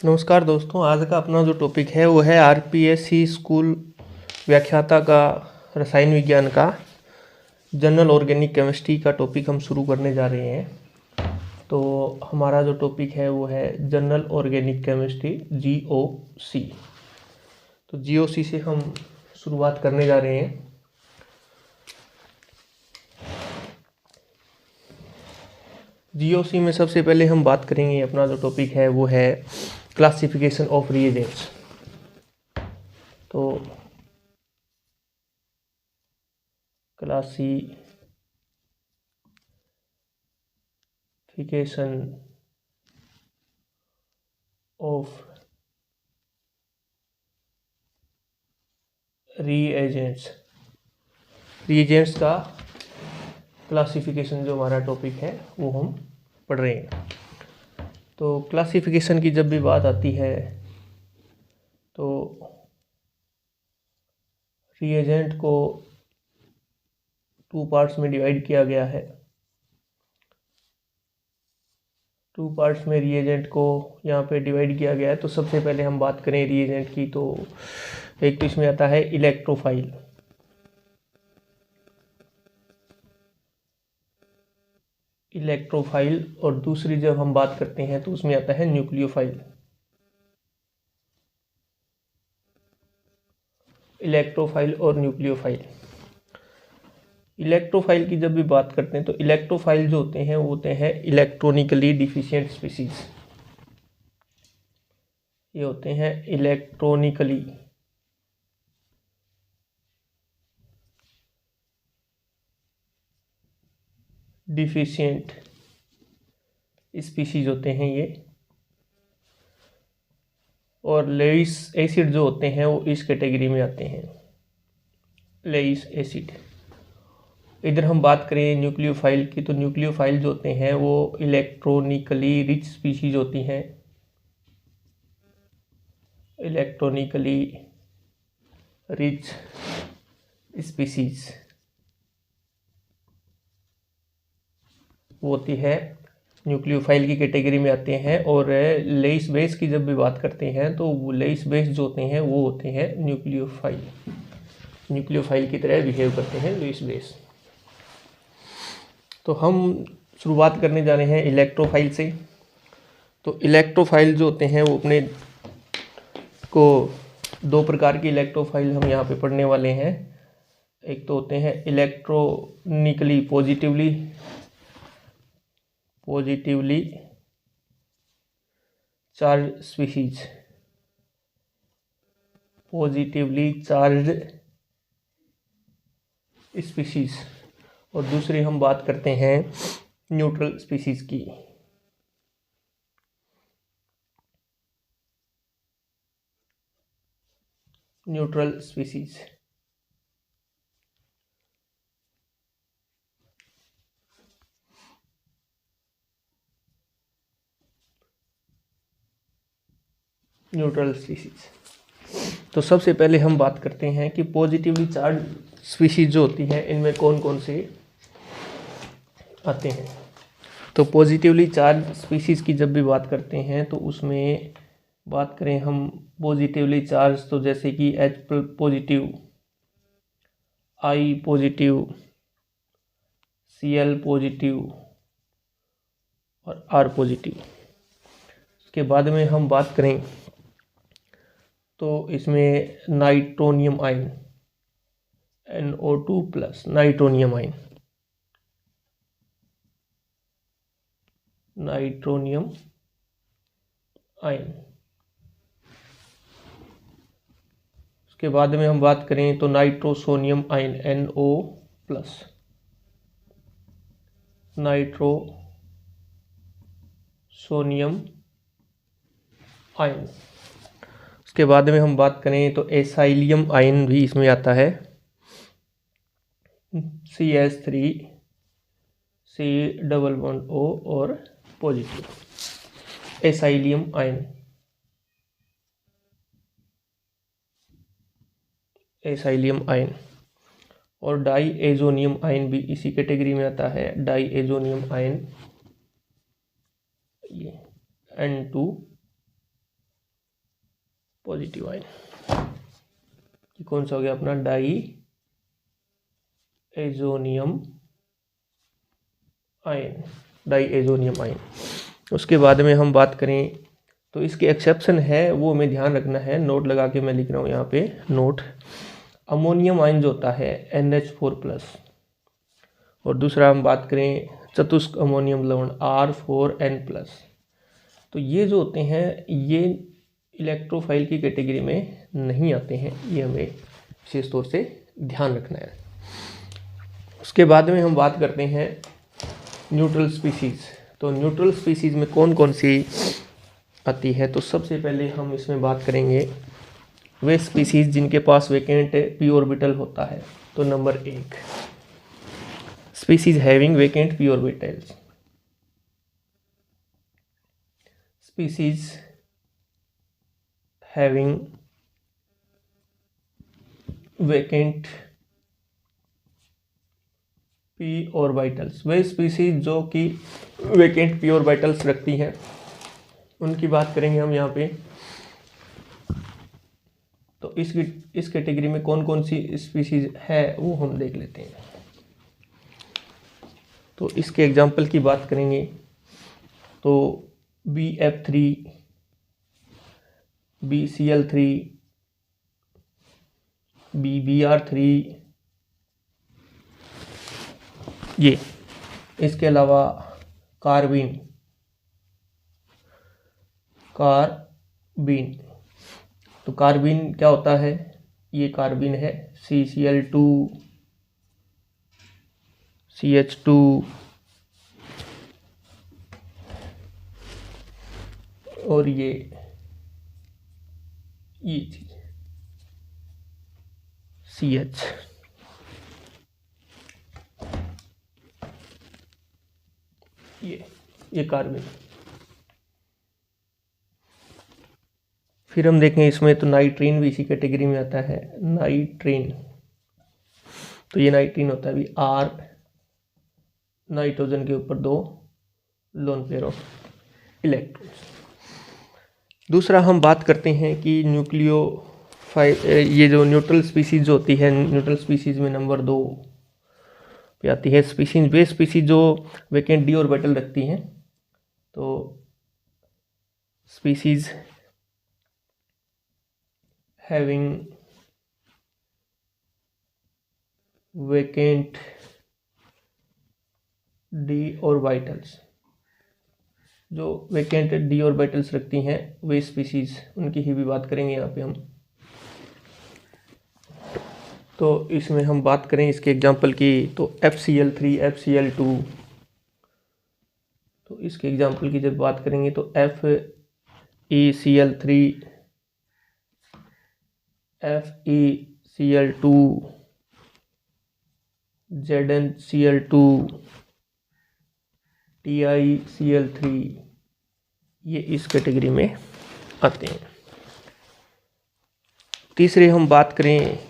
नमस्कार दोस्तों, आज का अपना जो टॉपिक है वो है आरपीएससी स्कूल व्याख्याता का रसायन विज्ञान का जनरल ऑर्गेनिक केमिस्ट्री का टॉपिक हम शुरू करने जा रहे हैं। तो हमारा जो टॉपिक है वो है जनरल ऑर्गेनिक केमिस्ट्री जीओसी। तो जीओसी से हम शुरुआत करने जा रहे हैं। जीओसी में सबसे पहले हम बात करेंगे, अपना जो टॉपिक है वो है क्लासिफिकेशन ऑफ रिएजेंट्स। तो क्लासिफिकेशन ऑफ रीएजेंट्स का क्लासिफिकेशन जो हमारा टॉपिक है वो हम पढ़ रहे हैं। तो क्लासिफिकेशन की जब भी बात आती है तो रीएजेंट को टू पार्ट्स में डिवाइड किया गया है। टू पार्ट्स में रीएजेंट को यहाँ पे डिवाइड किया गया है। तो सबसे पहले हम बात करें रीएजेंट की, तो एक तो इसमें आता है इलेक्ट्रोफाइल। और दूसरी जब हम बात करते हैं तो उसमें आता है न्यूक्लियोफाइल। इलेक्ट्रोफाइल और न्यूक्लियोफाइल। इलेक्ट्रोफाइल की जब भी बात करते हैं तो इलेक्ट्रोफाइल जो होते हैं वो होते हैं इलेक्ट्रॉनिकली डिफिशिएंट स्पीसीज। ये होते हैं इलेक्ट्रॉनिकली डिफिशिएंट स्पीसीज होते हैं ये। और लेइस एसिड जो होते हैं वो इस कैटेगरी में आते हैं, लेइस एसिड। इधर हम बात करें न्यूक्लियोफाइल की, तो न्यूक्लियोफाइल जो होते हैं वो इलेक्ट्रॉनिकली रिच स्पीशीज होती हैं। इलेक्ट्रॉनिकली रिच स्पीशीज वो होती है न्यूक्लियोफाइल की कैटेगरी में आते हैं। और लेइस बेस की जब भी बात करते हैं तो वो लेइस बेस जो होते हैं वो होते हैं न्यूक्लियोफाइल की तरह बिहेव करते हैं लेइस बेस। तो हम शुरुआत करने जा रहे हैं इलेक्ट्रोफाइल से। तो इलेक्ट्रोफाइल जो होते हैं वो अपने को दो प्रकार की इलेक्ट्रोफाइल हम यहाँ पे पढ़ने वाले हैं। एक तो होते हैं electronically positively charge species, positively charge species. और दूसरी हम बात करते हैं न्यूट्रल स्पीशीज की। Neutral species. Neutral species. तो सबसे पहले हम बात करते हैं कि पॉजिटिवली चार्ज स्पीशीज जो होती हैं इनमें कौन कौन से आते हैं। तो पॉजिटिवली चार्ज स्पीशीज की जब भी बात करते हैं तो उसमें बात करें हम पॉजिटिवली चार्ज, तो जैसे कि H positive, I positive, Cl positive और R पॉजिटिव। उसके बाद में हम बात करें तो इसमें nitronium ion, NO2 plus nitronium ion, उसके बाद में हम बात करें तो nitrosonium ion, NO plus nitrosonium ion. उसके बाद में हम बात करें तो एसाइलियम आयन भी इसमें आता है, CH3 C++O और पॉजिटिव एसाइलियम आयन। और डाई एजोनियम आयन भी इसी कैटेगरी में आता है, डाई एजोनियम आयन, ये N2 पॉजिटिव आयन। ये कौन सा हो गया अपना diazonium ion, diazonium ion. उसके बाद में हम बात करें तो इसके एक्सेप्शन है वो हमें ध्यान रखना है, नोट लगा के मैं लिख रहा हूँ यहाँ पे नोट। अमोनियम आयन जो होता है NH4+, और दूसरा हम बात करें चतुष्क अमोनियम लवण R4N+। तो ये जो होते हैं ये इलेक्ट्रोफाइल की कैटेगरी में नहीं आते हैं, ये हमें विशेष तौर से ध्यान रखना है। उसके बाद में हम बात करते हैं न्यूट्रल स्पीसीज। तो न्यूट्रल स्पीसीज में कौन कौन सी आती है, तो सबसे पहले हम इसमें बात करेंगे वे स्पीसीज जिनके पास वेकेंट p ऑर्बिटल होता है। तो number 1 species having vacant p orbitals, species having vacant p orbitals. वे स्पीसीज जो कि वेकेंट p ऑर्बिटल्स रखती हैं उनकी बात करेंगे हम यहाँ पे। तो इस कैटेगरी में कौन कौन सी स्पीसीज है वो हम देख लेते हैं। तो इसके एग्जाम्पल की बात करेंगे तो BF3, BCl3, BBr3, ये। इसके अलावा कार्बीन, तो कार्बीन क्या होता है, ये कार्बीन है CCl2, CH2, और ये चीज CH। ये कार्बन। फिर हम देखें इसमें तो नाइट्रीन भी इसी कैटेगरी में आता है, नाइट्रीन। तो ये नाइट्रीन होता है भी R, नाइट्रोजन के ऊपर 2 लोन पेयर ऑफ इलेक्ट्रॉन्स। दूसरा हम बात करते हैं कि ये जो न्यूट्रल स्पीसीज होती है, न्यूट्रल स्पीसीज में नंबर 2 पे आती है स्पीसीज, वे स्पीसीज जो वेकेंट d ऑर्बिटल रखती हैं। तो species having vacant d orbitals, जो वेकेंट d ऑर्बिटल्स रखती हैं वे स्पीसीज, उनकी ही भी बात करेंगे यहाँ पे हम। तो इसमें हम बात करें इसके एग्जांपल की तो FCl3, FCl2। तो इसके एग्जांपल की जब बात करेंगे तो FeCl3, FeCl2, ZnCl2, TiCl3, ये इस कैटेगरी में आते हैं। तीसरे हम बात करें